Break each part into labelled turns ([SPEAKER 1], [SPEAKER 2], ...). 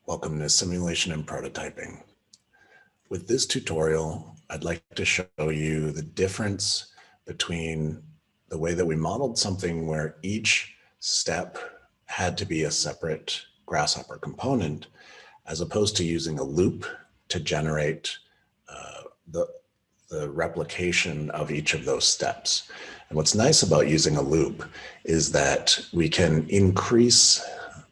[SPEAKER 1] Welcome to Simulation and Prototyping. With this tutorial, I'd like to show you the difference between the way that we modeled something where each step had to be a separate grasshopper component, as opposed to using a loop to generate the replication of each of those steps. And what's nice about using a loop is that we can increase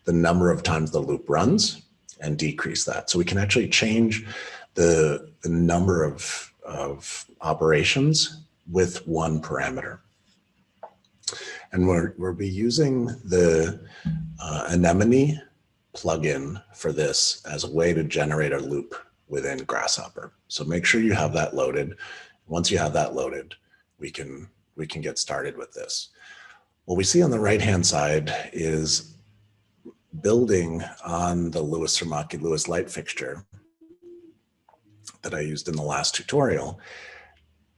[SPEAKER 1] the number of times the loop runs and decrease that. So we can actually change the number of operations with one parameter. And we'll be using the anemone plugin for this as a way to generate a loop within Grasshopper. So make sure you have that loaded. Once you have that loaded, we can get started with this. What we see on the right-hand side is building on the Lewis light fixture that I used in the last tutorial,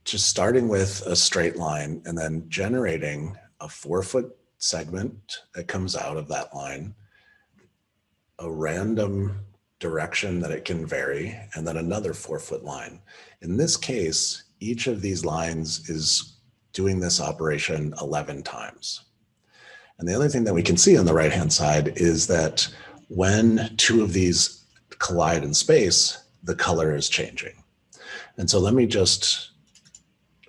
[SPEAKER 1] just starting with a straight line and then generating a 4-foot segment that comes out of that line, a random direction that it can vary, and then another 4-foot line. In this case, each of these lines is doing this operation 11 times. And the other thing that we can see on the right-hand side is that when two of these collide in space, the color is changing. And so let me just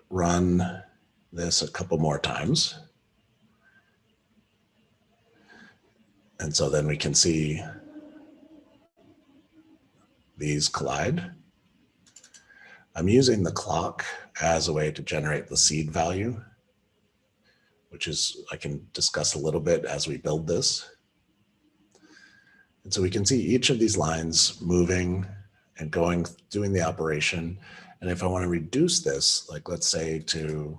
[SPEAKER 1] run this a couple more times. And so then we can see these collide. I'm using the clock as a way to generate the seed value, which is, I can discuss a little bit as we build this. And so we can see each of these lines moving and doing the operation. And if I want to reduce this, like let's say to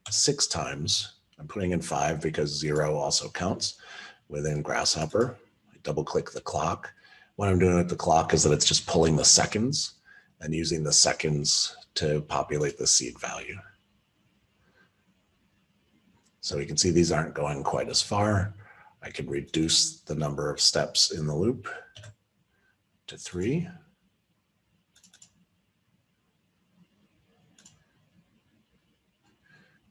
[SPEAKER 1] 6 times, I'm putting in 5 because 0 also counts within Grasshopper. I double click the clock. What I'm doing with the clock is that it's just pulling the seconds and using the seconds to populate the seed value. So we can see these aren't going quite as far. I can reduce the number of steps in the loop to 3.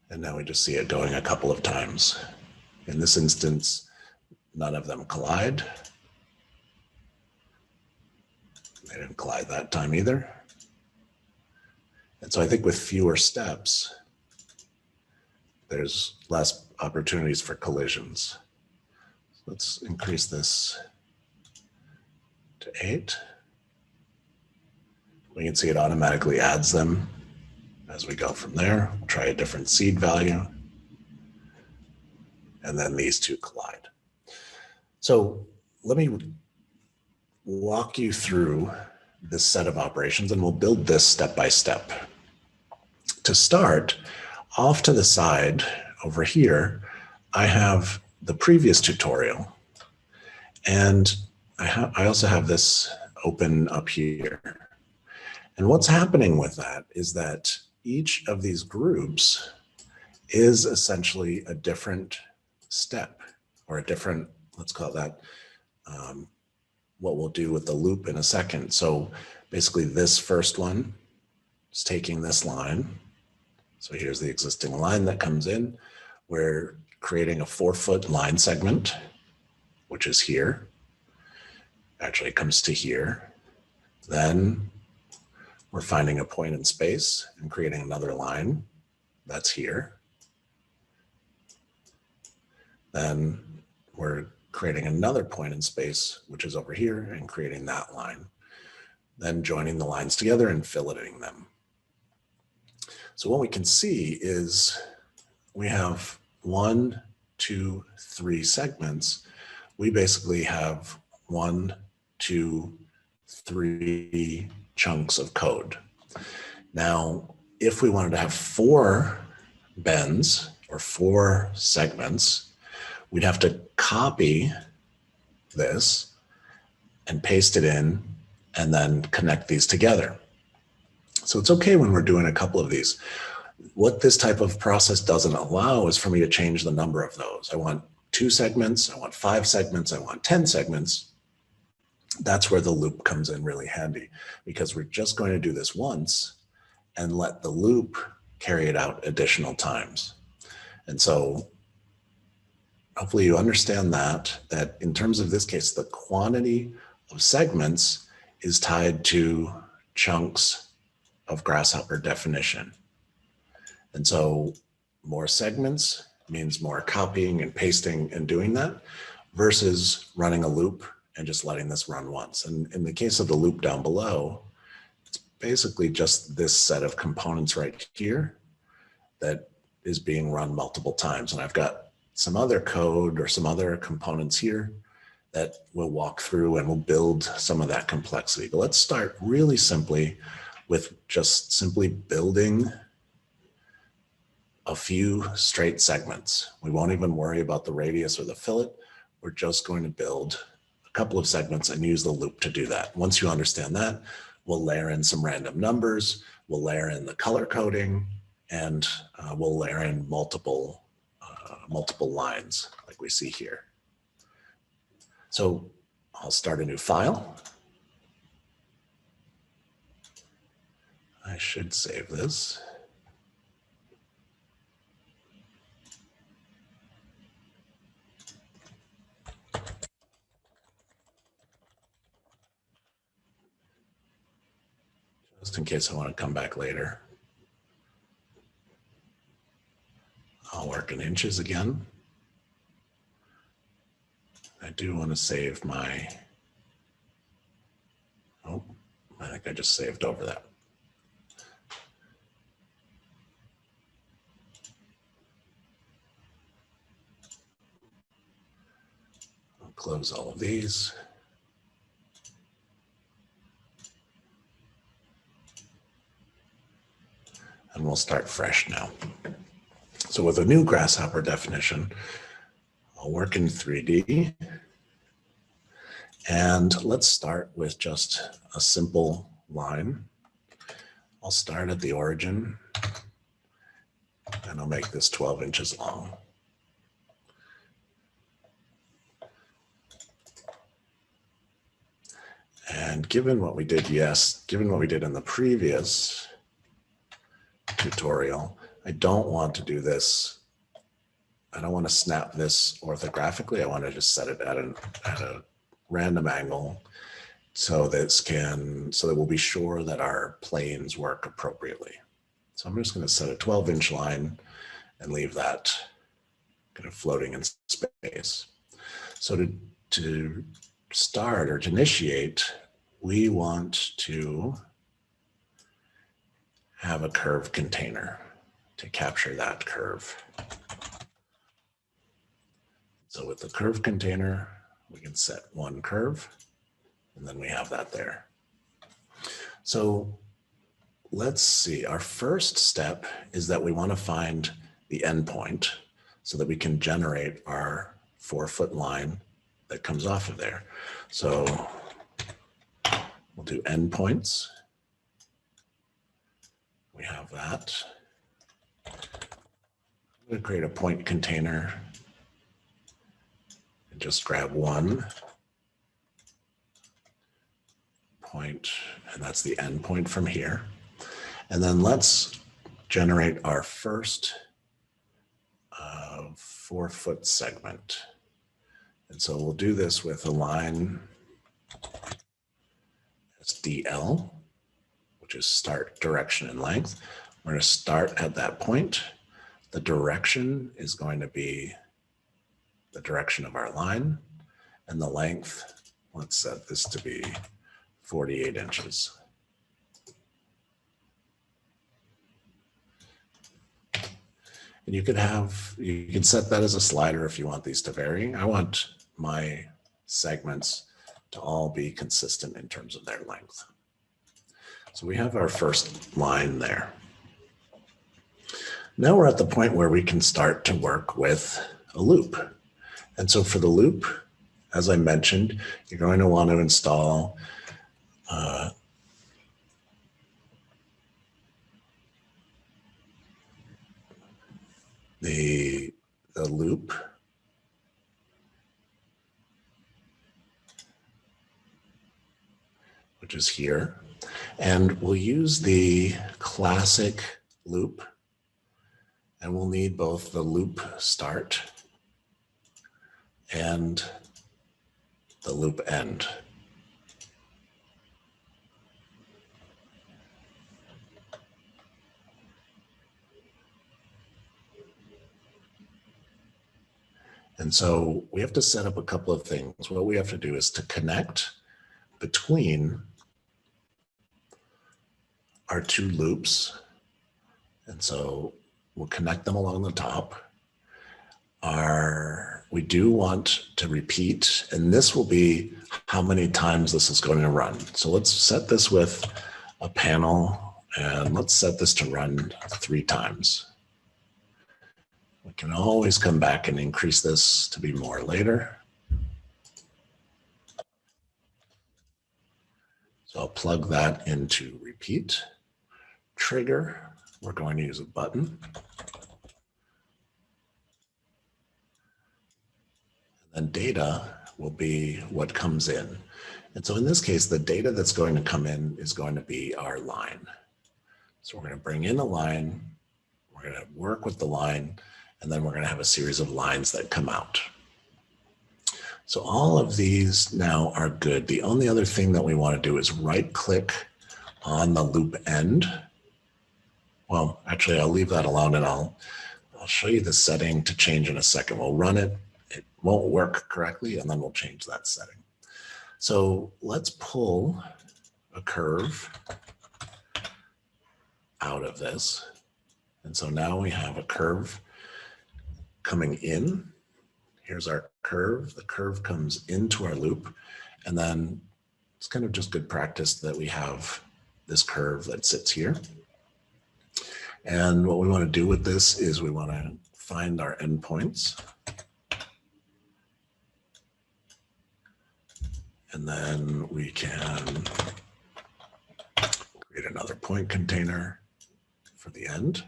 [SPEAKER 1] And now we just see it going a couple of times. In this instance, none of them collide. They didn't collide that time either. And so I think with fewer steps, there's less opportunities for collisions. Let's increase this to 8. We can see it automatically adds them as we go from there. We'll try a different seed value. And then these two collide. So let me walk you through this set of operations and we'll build this step by step. To start, off to the side over here, I have the previous tutorial, and I also have this open up here. And what's happening with that is that each of these groups is essentially a different step, or a different, let's call that, what we'll do with the loop in a second. So basically this first one is taking this line. So here's the existing line that comes in. We're creating a 4-foot line segment, which is here. Actually, it comes to here. Then we're finding a point in space and creating another line that's here. Then we're creating another point in space, which is over here, and creating that line. Then joining the lines together and filleting them. So what we can see is we have 1, 2, 3 segments. We basically have 1, 2, 3 chunks of code. Now, if we wanted to have 4 bends or 4 segments, we'd have to copy this and paste it in and then connect these together. So it's okay when we're doing a couple of these. What this type of process doesn't allow is for me to change the number of those. I want 2 segments, I want 5 segments, I want 10 segments, that's where the loop comes in really handy, because we're just going to do this once and let the loop carry it out additional times. And so hopefully you understand that in terms of this case, the quantity of segments is tied to chunks of grasshopper definition. And so more segments means more copying and pasting and doing that versus running a loop and just letting this run once. And in the case of the loop down below, it's basically just this set of components right here that is being run multiple times. And I've got some other code or some other components here that we'll walk through and we'll build some of that complexity. But let's start really simply with just simply building a few straight segments. We won't even worry about the radius or the fillet. We're just going to build a couple of segments and use the loop to do that. Once you understand that, we'll layer in some random numbers, we'll layer in the color coding, and we'll layer in multiple lines like we see here. So I'll start a new file. I should save this. Just in case I want to come back later. I'll work in inches again. I do want to save my, oh, I think I just saved over that. I'll close all of these. And we'll start fresh now. So with a new grasshopper definition, I'll work in 3D. And let's start with just a simple line. I'll start at the origin and I'll make this 12 inches long. And given what we did, given what we did in the previous tutorial, I don't want to do this. I don't want to snap this orthographically. I want to just set it at a random angle so that we'll be sure that our planes work appropriately. So I'm just going to set a 12-inch line and leave that kind of floating in space. So to start or to initiate, we want to have a curve container to capture that curve. So with the curve container, we can set one curve, and then we have that there. So let's see, our first step is that we want to find the endpoint so that we can generate our 4-foot line that comes off of there. So we'll do endpoints. We have that. I'm going to create a point container and just grab one point, and that's the endpoint from here. And then let's generate our first 4-foot segment. And so we'll do this with a line that's DL, which is start, direction, and length. We're going to start at that point. The direction is going to be the direction of our line, and the length, let's set this to be 48 inches. And you can set that as a slider if you want these to vary. I want my segments to all be consistent in terms of their length. So we have our first line there. Now we're at the point where we can start to work with a loop. And so for the loop, as I mentioned, you're going to want to install the loop which is here. And we'll use the classic loop, and we'll need both the loop start and the loop end. And so we have to set up a couple of things. What we have to do is to connect between our two loops. And so we'll connect them along the top. We do want to repeat, and this will be how many times this is going to run. So let's set this with a panel, and let's set this to run 3 times. We can always come back and increase this to be more later. So I'll plug that into repeat. Trigger, we're going to use a button. And data will be what comes in. And so in this case, the data that's going to come in is going to be our line. So we're going to bring in a line, we're going to work with the line, and then we're going to have a series of lines that come out. So all of these now are good. The only other thing that we want to do is right click on the loop end. Well, actually I'll leave that alone, and I'll show you the setting to change in a second. We'll run it. It won't work correctly, and then we'll change that setting. So let's pull a curve out of this. And so now we have a curve coming in. Here's our curve. The curve comes into our loop, and then it's kind of just good practice that we have this curve that sits here. And what we want to do with this is we want to find our endpoints. And then we can create another point container for the end.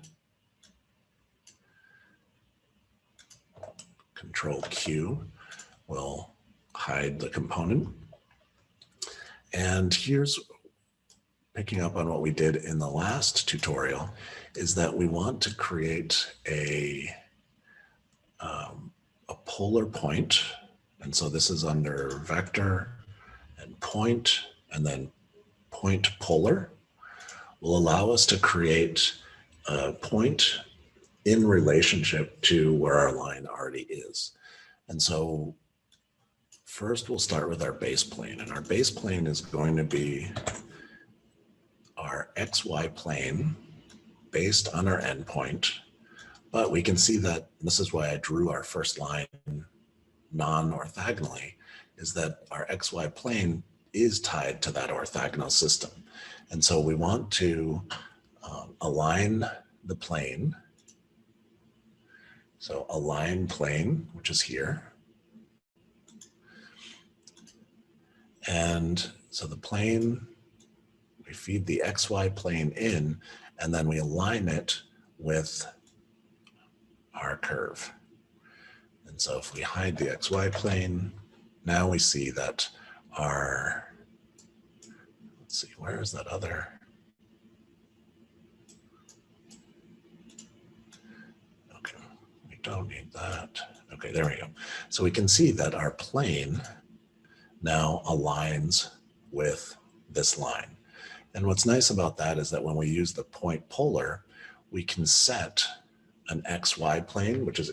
[SPEAKER 1] Control Q will hide the component. And here's picking up on what we did in the last tutorial, is that we want to create a polar point. And so this is under vector and point, and then point polar will allow us to create a point in relationship to where our line already is. And so first we'll start with our base plane, and our base plane is going to be our XY plane based on our endpoint. But we can see that this is why I drew our first line non-orthogonally, is that our XY plane is tied to that orthogonal system. And so we want to align the plane. So align plane, which is here. And so the plane, we feed the XY plane in, and then we align it with our curve. And so if we hide the XY plane, now we see that our, let's see, where is that other? Okay, we don't need that. Okay, there we go. So we can see that our plane now aligns with this line. And what's nice about that is that when we use the point polar, we can set an XY plane, which is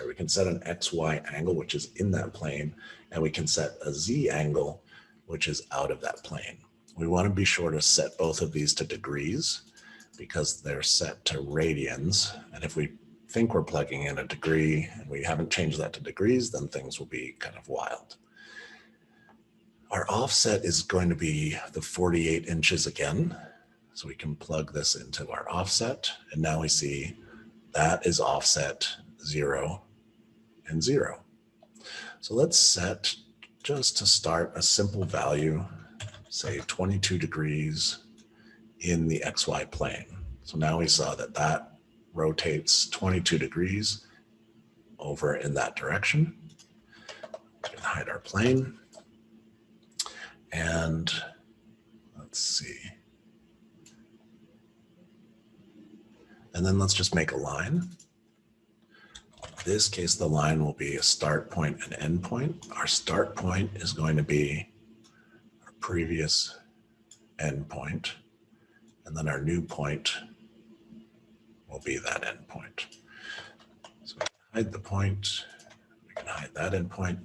[SPEAKER 1] we can set an XY angle, which is in that plane, and we can set a Z angle, which is out of that plane. We want to be sure to set both of these to degrees because they're set to radians. And if we think we're plugging in a degree and we haven't changed that to degrees, then things will be kind of wild. Our offset is going to be the 48 inches again. So we can plug this into our offset, and now we see that is offset 0 and 0. So let's set, just to start, a simple value, say 22 degrees in the XY plane. So now we saw that that rotates 22 degrees over in that direction. We can hide our plane. And Let's see. And then let's just make a line. In this case, the line will be a start point and end point. Our start point is going to be our previous end point, and then our new point will be that end point. So we can hide the point, we can hide that end point.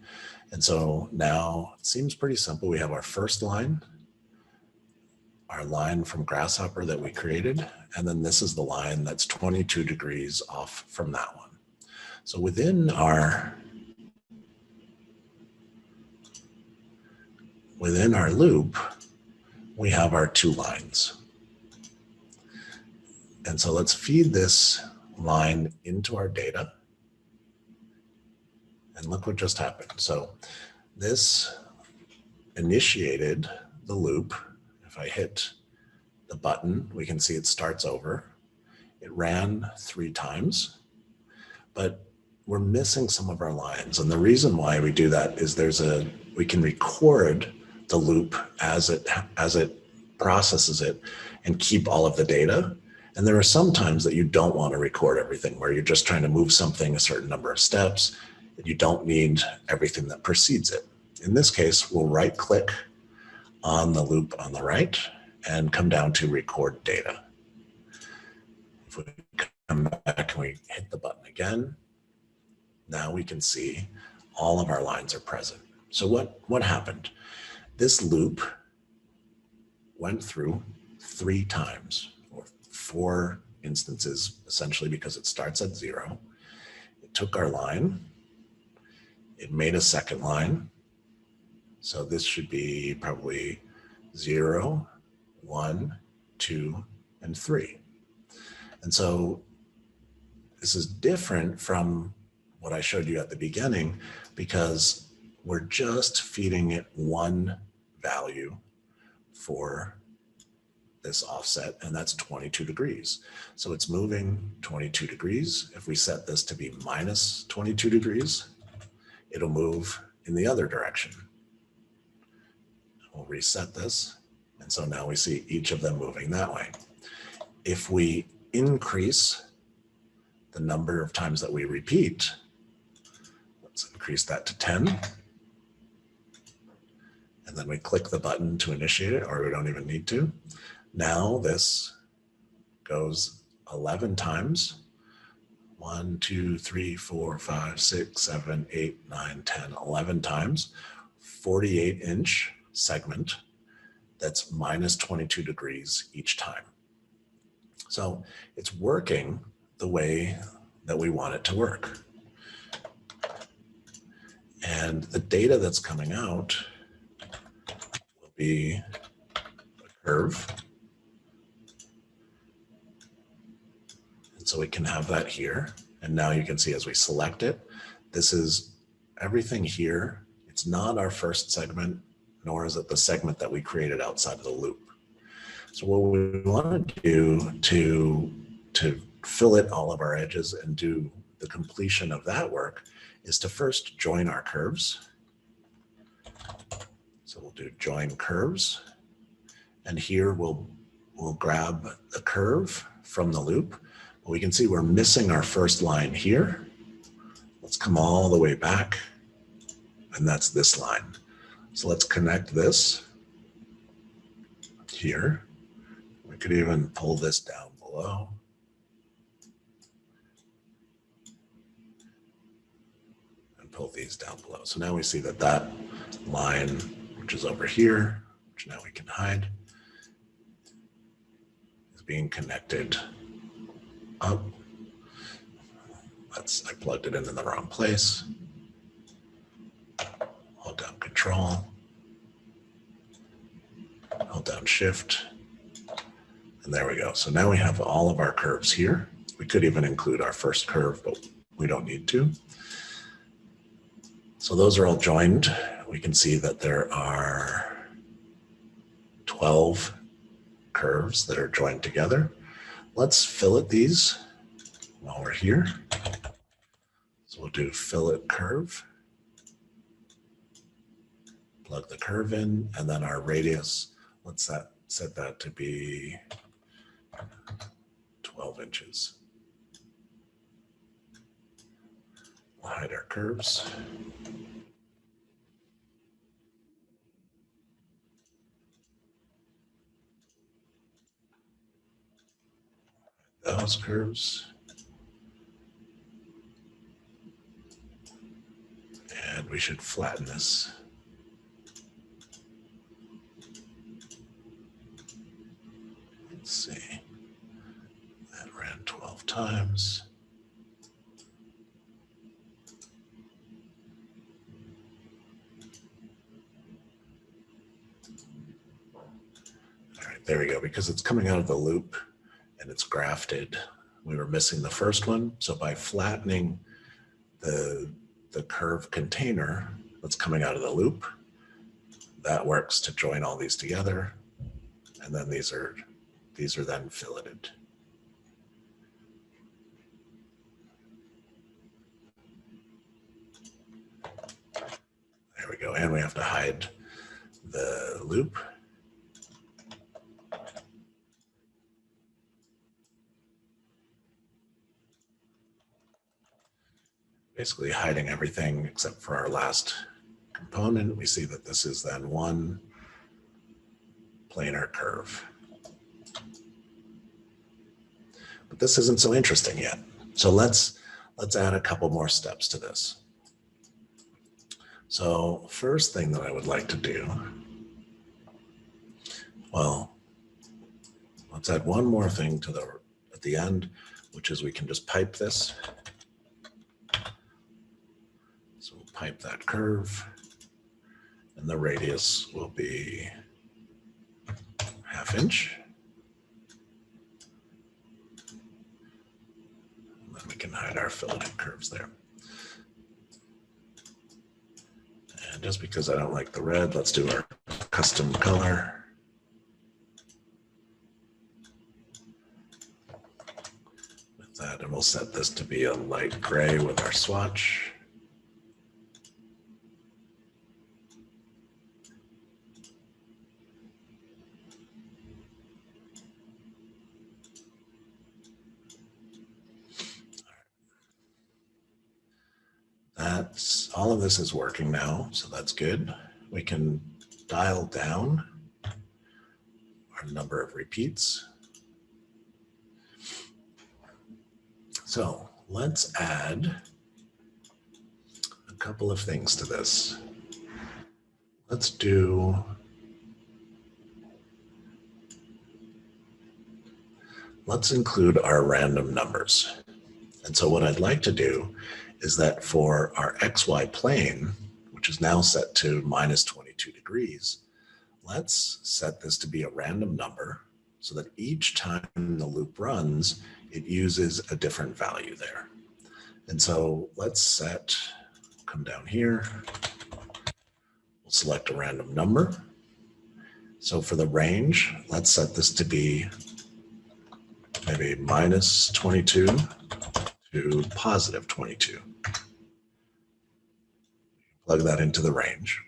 [SPEAKER 1] And so now it seems pretty simple. We have our first line, our line from grasshopper that we created, and then this is the line that's 22 degrees off from that one. So within our loop, we have our two lines. And so let's feed this line into our data. And look what just happened. So this initiated the loop. If I hit the button, we can see it starts over. It ran 3 times, but we're missing some of our lines. And the reason why we do that is we can record the loop as it processes it and keep all of the data. And there are some times that you don't want to record everything, where you're just trying to move something a certain number of steps. You don't need everything that precedes it. In this case, we'll right click on the loop on the right and come down to record data. If we come back and we hit the button again, now we can see all of our lines are present. So what happened? This loop went through 3 times, or 4 instances, essentially, because it starts at 0. It took our line, it made a second line. So this should be probably 0, 1, 2, and 3. And so this is different from what I showed you at the beginning, because we're just feeding it one value for this offset, and that's 22 degrees. So it's moving 22 degrees. If we set this to be minus 22 degrees, it'll move in the other direction. We'll reset this. And so now we see each of them moving that way. If we increase the number of times that we repeat, let's increase that to 10. And then we click the button to initiate it, or we don't even need to. Now this goes 11 times. 1, 2, 3, 4, 5, 6, 7, 8, 9, 10, 11 times. 48-inch segment that's minus 22 degrees each time. So it's working the way that we want it to work. And the data that's coming out will be a curve. And so we can have that here. And now you can see as we select it, this is everything here. It's not our first segment, nor is it the segment that we created outside of the loop. So what we want to do to fillet all of our edges and do the completion of that work is to first join our curves. So we'll do join curves. And here we'll grab the curve from the loop. We can see we're missing our first line here. Let's come all the way back, and that's this line. So let's connect this here. We could even pull this down below. And pull these down below. So now we see that that line, which is over here, which now we can hide, is being connected up. I plugged it in the wrong place. Hold down Control, hold down Shift, and there we go. So now we have all of our curves here. We could even include our first curve, but we don't need to. So those are all joined. We can see that there are 12 curves that are joined together. Let's fillet these while we're here. So we'll do fillet curve, plug the curve in, and then our radius, let's set set that to be 12 inches. We'll hide our curves. Those curves. And we should flatten this. Let's see. That ran 12 times. All right, there we go. Because it's coming out of the loop and it's grafted, we were missing the first one. So by flattening the curve container that's coming out of the loop, that works to join all these together. And then these are then filleted. There we go. And we have to hide the loop. Basically hiding everything except for our last component. We see that this is then one planar curve. But this isn't so interesting yet. So let's add a couple more steps to this. So first thing that I would like to do, well, let's add one more thing to at the end, which is we can just pipe this. So we'll pipe that curve, and the radius will be 1/2 inch. And then we can hide our filleted curves there. And just because I don't like the red, let's do our custom color. With that, and we'll set this to be a light gray with our swatch. All of this is working now, so that's good. We can dial down our number of repeats. So let's add a couple of things to this. Let's include our random numbers. And so what I'd like to do is that for our XY plane, which is now set to -22 degrees, let's set this to be a random number so that each time the loop runs, it uses a different value there. And so let's come down here, we'll select a random number. So for the range, let's set this to be maybe -22 to +22. Plug that into the range.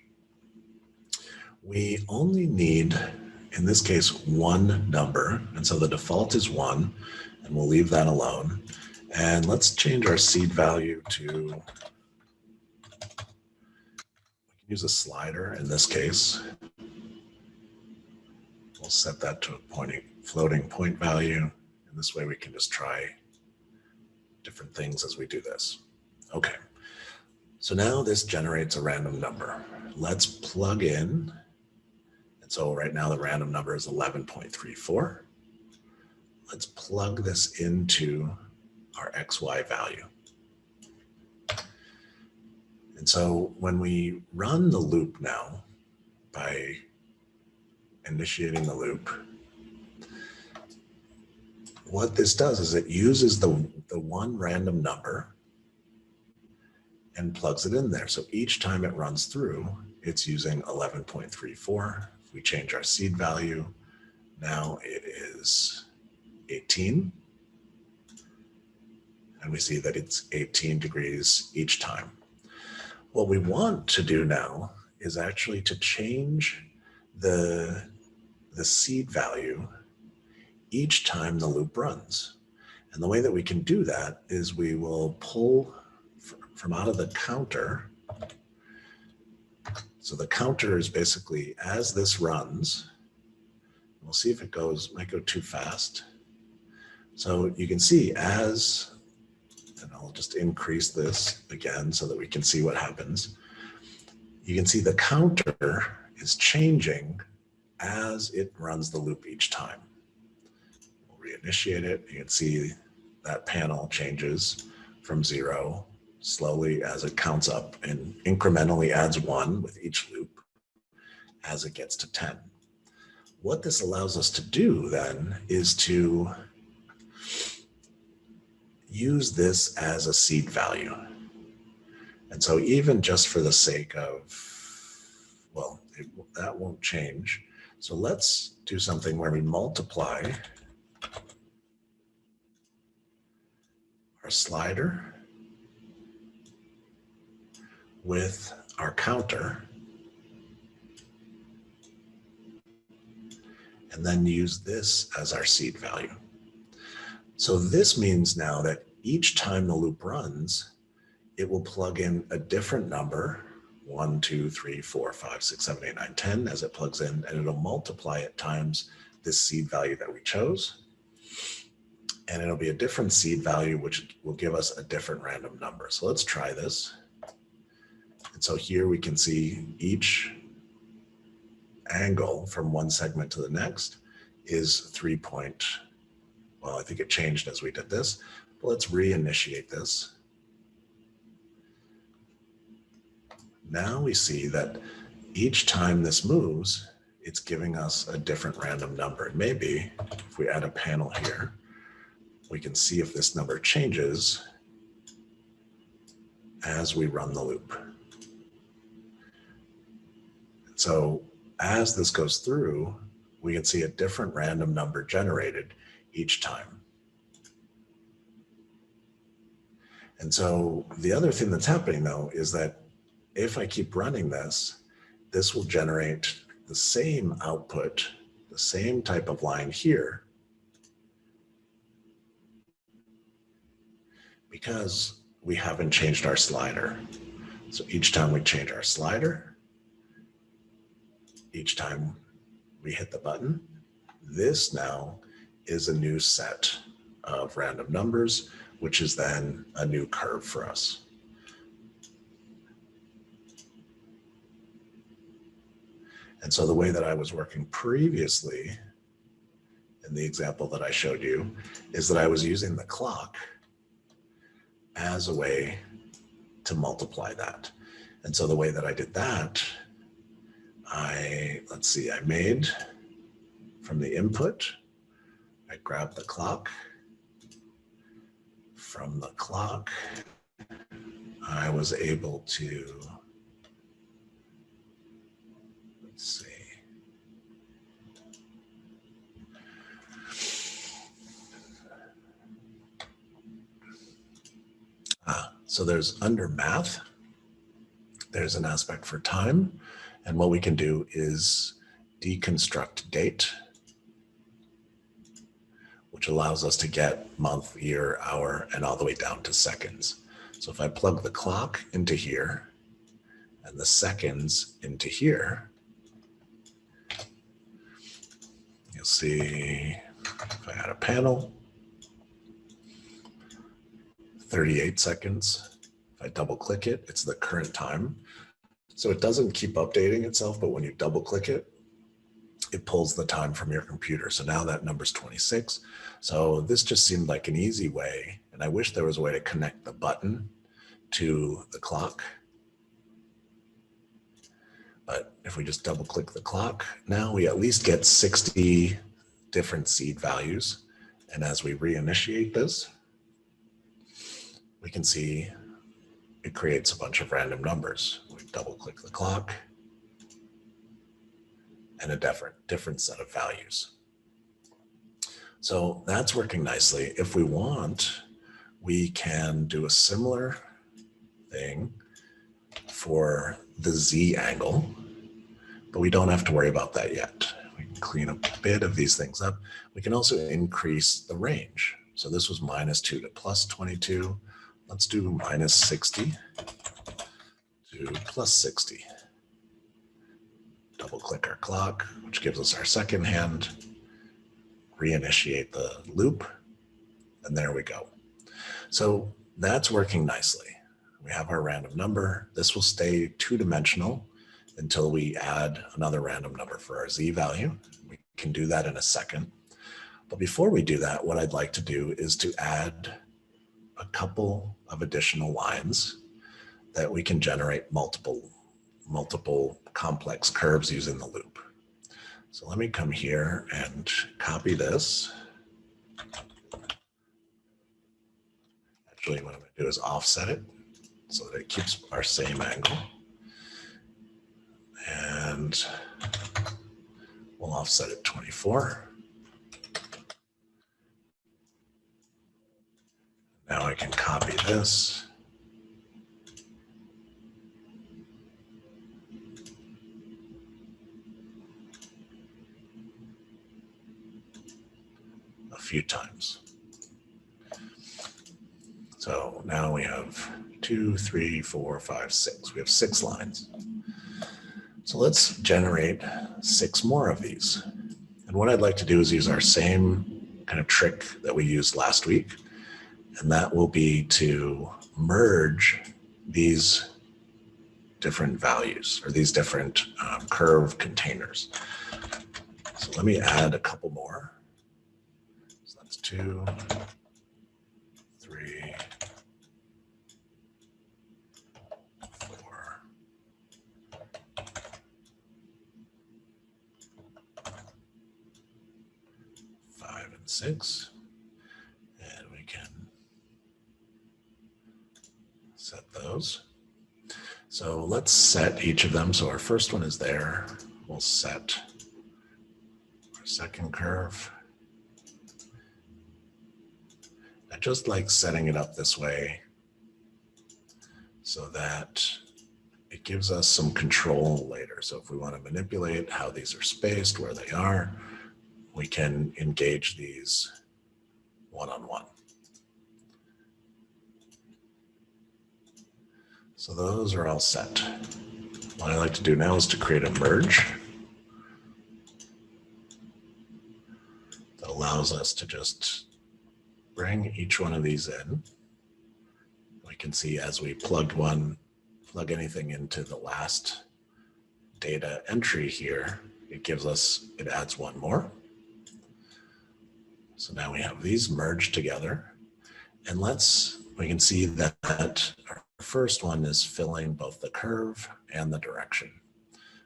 [SPEAKER 1] We only need, in this case, one number. And so the default is 1, and we'll leave that alone. And let's change our seed value to, we can use a slider in this case. We'll set that to a floating point value. And this way we can just try different things as we do this. Okay, so now this generates a random number. Let's plug in. And so right now the random number is 11.34. Let's plug this into our XY value. And so when we run the loop now, by initiating the loop, what this does is it uses the one random number and plugs it in there. So each time it runs through, it's using 11.34. If we change our seed value, now it is 18. And we see that it's 18 degrees each time. What we want to do now is actually to change the the seed value each time the loop runs. And the way that we can do that is we will pull from out of the counter. So the counter is basically, as this runs, we'll see if it might go too fast. So you can see and I'll just increase this again so that we can see what happens. You can see the counter is changing as it runs the loop each time. We'll reinitiate it. You can see that panel changes from 0 slowly as it counts up and incrementally adds 1 with each loop as it gets to 10. What this allows us to do then is to use this as a seed value. And so even just for the sake of, well, that won't change. So let's do something where we multiply our slider with our counter, and then use this as our seed value. So this means now that each time the loop runs, it will plug in a different number, 1, 2, 3, 4, 5, 6, 7, 8, 9, 10, as it plugs in, and it'll multiply it times this seed value that we chose. And it'll be a different seed value, which will give us a different random number. So let's try this. And so here we can see each angle from one segment to the next is well, I think it changed as we did this, but let's reinitiate this. Now we see that each time this moves, it's giving us a different random number. And maybe if we add a panel here, we can see if this number changes as we run the loop. So as this goes through, we can see a different random number generated each time. And so the other thing that's happening though is that if I keep running this, this will generate the same output, the same type of line here, because we haven't changed our slider. So each time we change our slider, each time we hit the button, this now is a new set of random numbers, which is then a new curve for us. And so the way that I was working previously in the example that I showed you is that I was using the clock as a way to multiply that. And so the way that I did that, I made from the input, I grabbed the clock. From the clock, I was able to, let's see. So there's under math, there's an aspect for time. And what we can do is deconstruct date, which allows us to get month, year, hour, and all the way down to seconds. So if I plug the clock into here and the seconds into here, you'll see if I add a panel, 38 seconds. If I double click it, it's the current time. So it doesn't keep updating itself, but when you double click it, it pulls the time from your computer. So now that number's 26. So this just seemed like an easy way. And I wish there was a way to connect the button to the clock. But if we just double click the clock, now we at least get 60 different seed values. And as we reinitiate this, we can see it creates a bunch of random numbers. We double click the clock and a different set of values. So that's working nicely. If we want, we can do a similar thing for the Z angle, but we don't have to worry about that yet. We can clean a bit of these things up. We can also increase the range. So this was -2 to +22. Let's do -60 to +60. Double click our clock, which gives us our second hand. Reinitiate the loop, and there we go. So that's working nicely. We have our random number. This will stay two-dimensional until we add another random number for our z value. We can do that in a second. But before we do that, what I'd like to do is to add a couple of additional lines that we can generate multiple complex curves using the loop. So let me come here and copy this. Actually, what I'm going to do is offset it so that it keeps our same angle. And we'll offset it 24. Now I can copy this. A few times. So now we have 2, 3, 4, 5, 6. We have 6 lines. So let's generate 6 more of these. And what I'd like to do is use our same kind of trick that we used last week. And that will be to merge these different values or these different curve containers. So let me add a couple more. So that's 2, 3, 4, 5, and 6. And we can set those. So let's set each of them. So our first one is there. We'll set our second curve. I just like setting it up this way so that it gives us some control later. So if we want to manipulate how these are spaced, where they are, we can engage these one-on-one. So those are all set. What I like to do now is to create a merge that allows us to just bring each one of these in. We can see as we plug anything into the last data entry here, it adds one more. So now we have these merged together, and we can see that our first one is filling both the curve and the direction.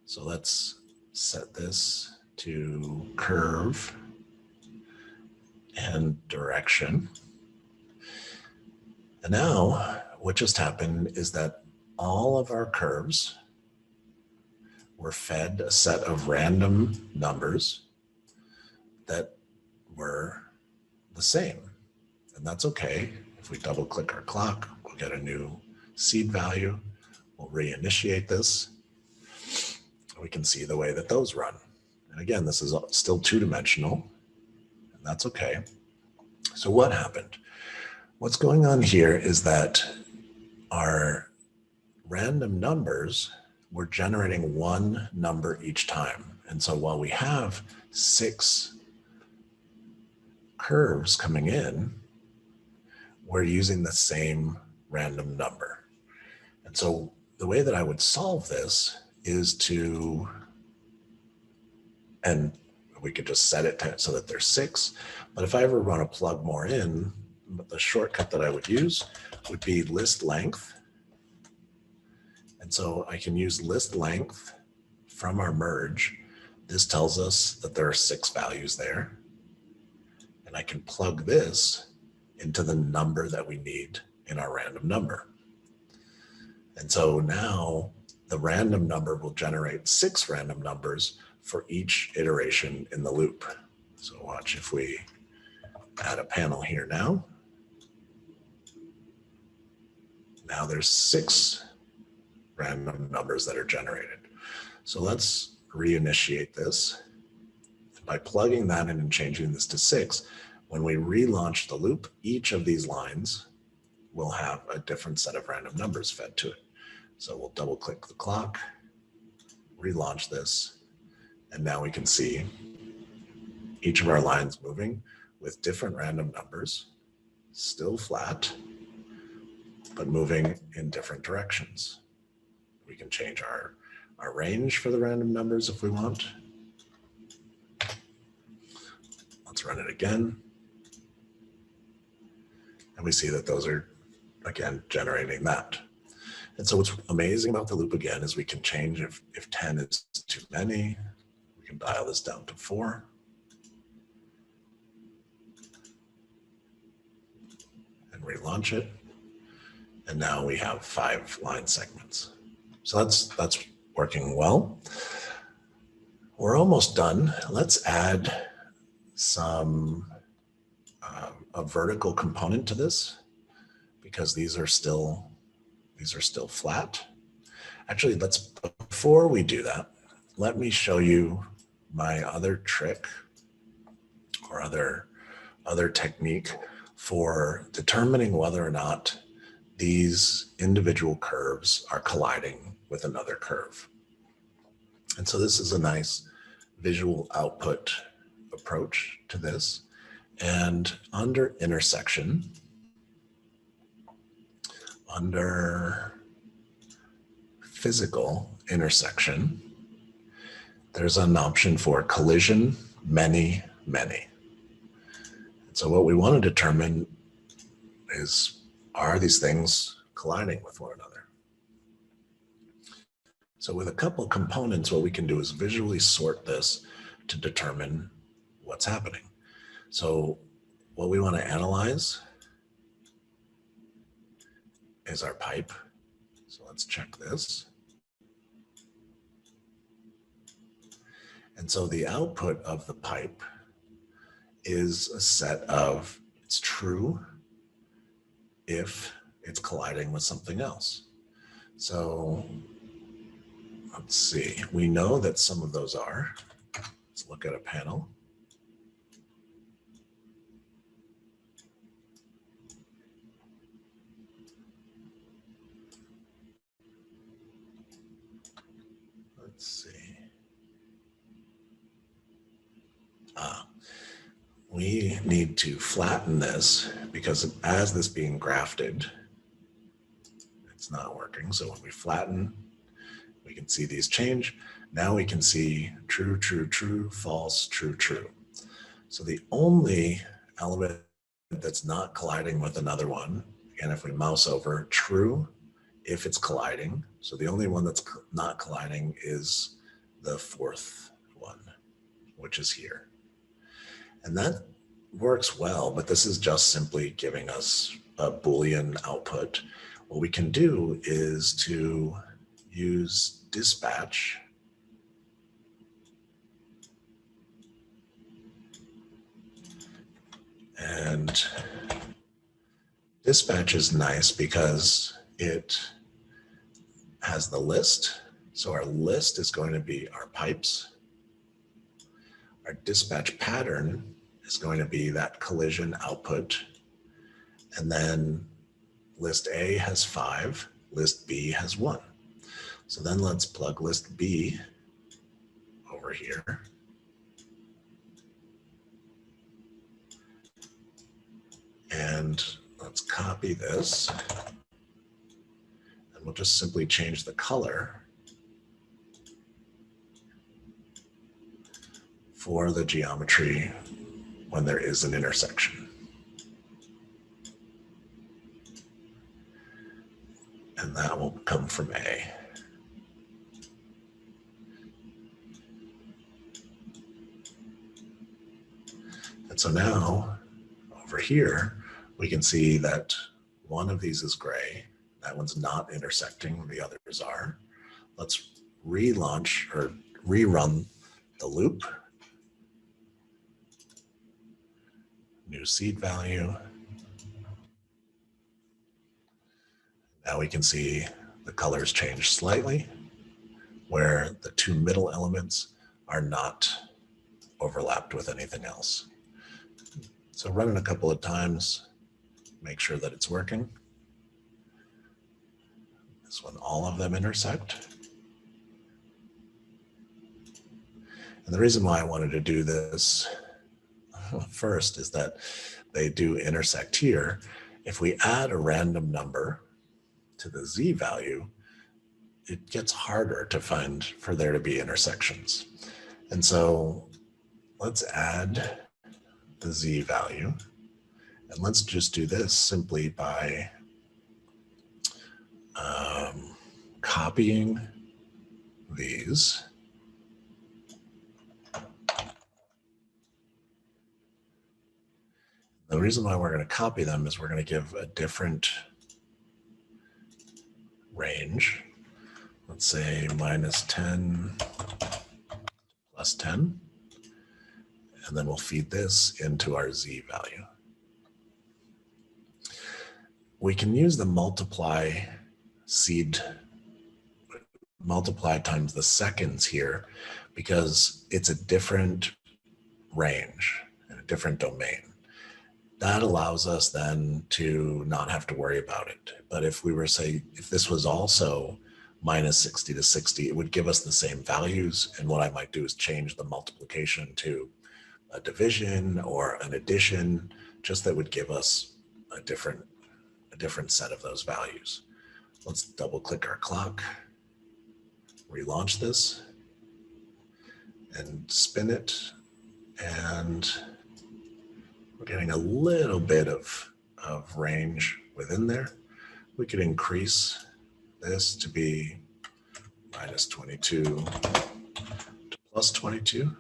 [SPEAKER 1] So let's set this to curve and direction. And now what just happened is that all of our curves were fed a set of random numbers that were the same. And that's okay. If we double click our clock, we'll get a new seed value. We'll reinitiate this. We can see the way that those run. And again, this is still two-dimensional, and that's okay. So what happened? What's going on here is that our random numbers were generating one number each time. And so while we have 6 curves coming in, we're using the same random number. And so the way that I would solve this is and we could just set it so that there's 6, but if I ever want to plug more in, the shortcut that I would use would be list length. And so I can use list length from our merge. This tells us that there are 6 values there. And I can plug this into the number that we need in our random number. And so now the random number will generate 6 random numbers for each iteration in the loop. So watch, if we add a panel here now there's 6 random numbers that are generated. So let's reinitiate this. by plugging that in and changing this to 6, when we relaunch the loop, each of these lines will have a different set of random numbers fed to it. So we'll double click the clock, relaunch this, and now we can see each of our lines moving with different random numbers, still flat, but moving in different directions. We can change our range for the random numbers if we want. Let's run it again. And we see that those are, again, generating that. And so what's amazing about the loop, again, is we can change if 10 is too many, we can dial this down to 4. And relaunch it. And now we have 5 line segments. So that's working well. We're almost done. Let's add a vertical component to this, because these are still flat. Actually, before we do that, let me show you my other trick or other technique for determining whether or not these individual curves are colliding with another curve. And so this is a nice visual output approach to this. And under intersection, under physical intersection, there's an option for collision, many, many. And so what we want to determine is, are these things colliding with one another? So with a couple of components, what we can do is visually sort this to determine what's happening. So what we want to analyze is our pipe. So let's check this. And so the output of the pipe is a set of, it's true if it's colliding with something else. So let's see, we know that some of those are. Let's look at a panel. Let's see. We need to flatten this, because as this being grafted, it's not working. So when we flatten, we can see these change. Now we can see true, true, true, false, true, true. So the only element that's not colliding with another one, again, if we mouse over, true if it's colliding. So the only one that's not colliding is the fourth one, which is here. And that works well, but this is just simply giving us a Boolean output. What we can do is to use dispatch and dispatch is nice because it has the list. So our list is going to be our pipes. Our dispatch pattern is going to be that collision output. And then list A has 5, list B has 1. So then let's plug list B over here. And let's copy this. And we'll just simply change the color for the geometry when there is an intersection. And that will come from A. And so now over here, we can see that one of these is gray. That one's not intersecting, the others are. Let's relaunch or rerun the loop. New seed value. Now we can see the colors change slightly, where the two middle elements are not overlapped with anything else. So run it a couple of times, make sure that it's working. This one, all of them intersect. And the reason why I wanted to do this first is that they do intersect here. If we add a random number to the z value, it gets harder to find for there to be intersections. And so let's add the z value. And let's just do this simply by copying these. The reason why we're going to copy them is we're going to give a different range. Let's say -10 +10. And then we'll feed this into our z value. We can use the multiply times the seconds here because it's a different range and a different domain. That allows us then to not have to worry about it. But if we were, say, if this was also -60 to 60, it would give us the same values. And what I might do is change the multiplication to a division or an addition, just that would give us a different set of those values. Let's double click our clock, relaunch this, and spin it. And we're getting a little bit of range within there. We could increase this to be -22 to +22.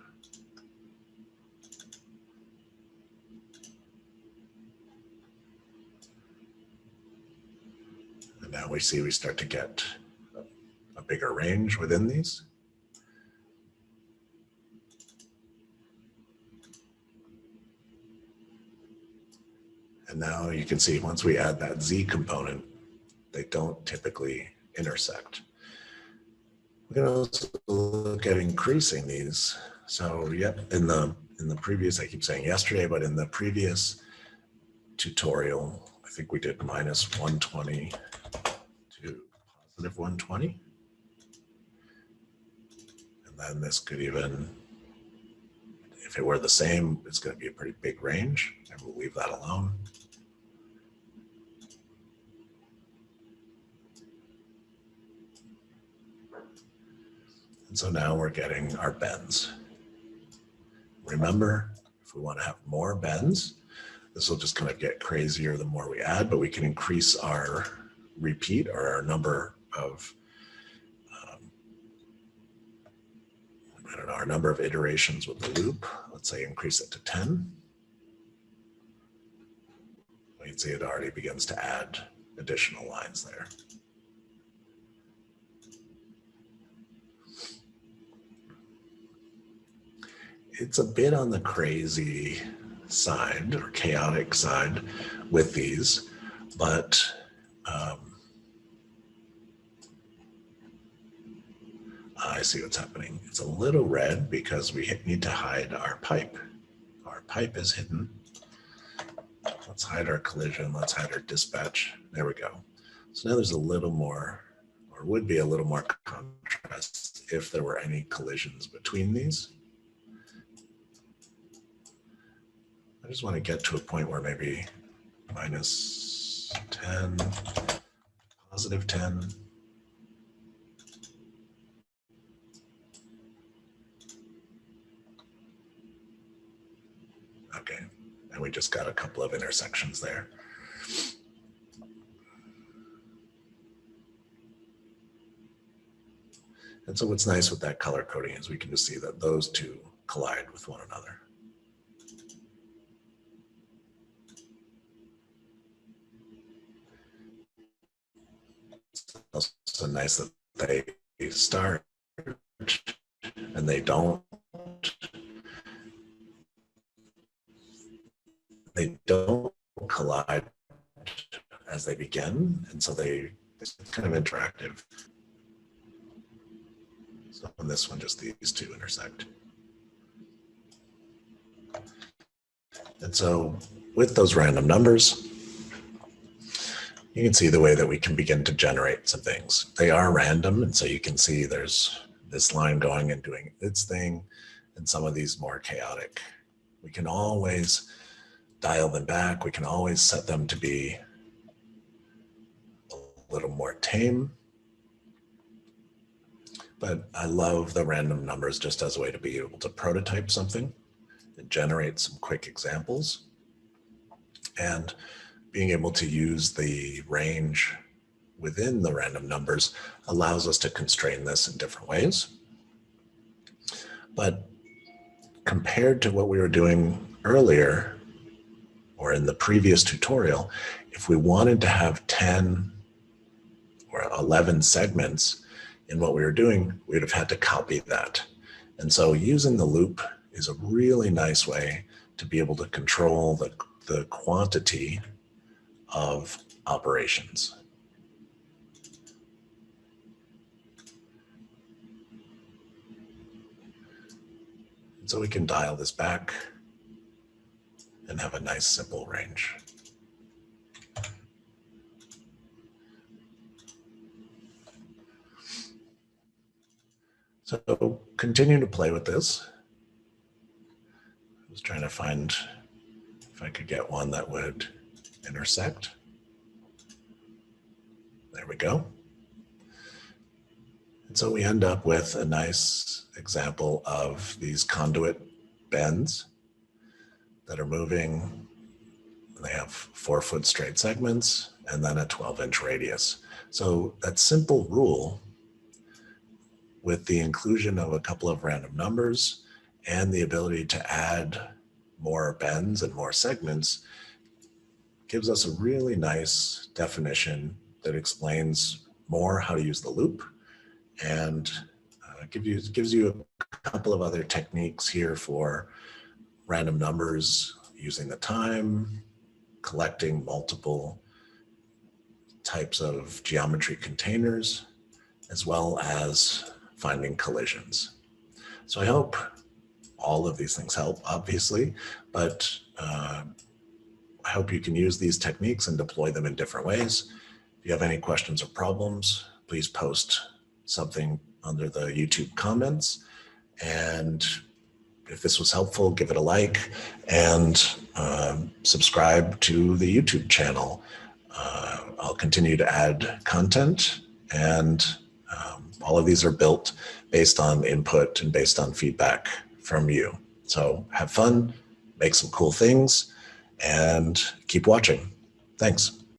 [SPEAKER 1] And now we see we start to get a bigger range within these. And now you can see once we add that z component, they don't typically intersect. We're going to also look at increasing these. So yep, in the previous, I keep saying yesterday, but in the previous tutorial, I think we did -120 to +120. And then this could even, if it were the same, it's going to be a pretty big range, and we'll leave that alone. And so now we're getting our bends. Remember, if we want to have more bends, this will just kind of get crazier the more we add, but we can increase our repeat or our number of, I don't know, our number of iterations with the loop. Let's say increase it to 10. You can see it already begins to add additional lines there. It's a bit on the crazy side or chaotic side with these, but I see what's happening. It's a little red because we need to hide our pipe. Our pipe is hidden. Let's hide our collision. Let's hide our dispatch. There we go. So now there's a little more, or would be a little more contrast if there were any collisions between these. I just want to get to a point where maybe -10, +10. Okay, and we just got a couple of intersections there. And so what's nice with that color coding is we can just see that those two collide with one another. It's also nice that they start and they don't collide as they begin, and so it's kind of interactive. So on this one, just these two intersect. And so with those random numbers, you can see the way that we can begin to generate some things. They are random, and so you can see there's this line going and doing its thing, and some of these more chaotic. We can always dial them back. We can always set them to be a little more tame. But I love the random numbers just as a way to be able to prototype something and generate some quick examples. And being able to use the range within the random numbers allows us to constrain this in different ways. But compared to what we were doing earlier, or in the previous tutorial, if we wanted to have 10 or 11 segments in what we were doing, we would have had to copy that. And so using the loop is a really nice way to be able to control the quantity of operations. And so we can dial this back and have a nice simple range. So continue to play with this. I was trying to find if I could get one that would intersect. There we go. And so we end up with a nice example of these conduit bends that are moving. They have 4-foot straight segments and then a 12-inch radius. So that simple rule, with the inclusion of a couple of random numbers and the ability to add more bends and more segments, gives us a really nice definition that explains more how to use the loop, and gives you a couple of other techniques here for random numbers, using the time, collecting multiple types of geometry containers, as well as finding collisions. So I hope all of these things help, obviously, but I hope you can use these techniques and deploy them in different ways. If you have any questions or problems, please post something under the YouTube comments. And if this was helpful, give it a like and subscribe to the YouTube channel. I'll continue to add content, and all of these are built based on input and based on feedback from you. So have fun, make some cool things, and keep watching. Thanks.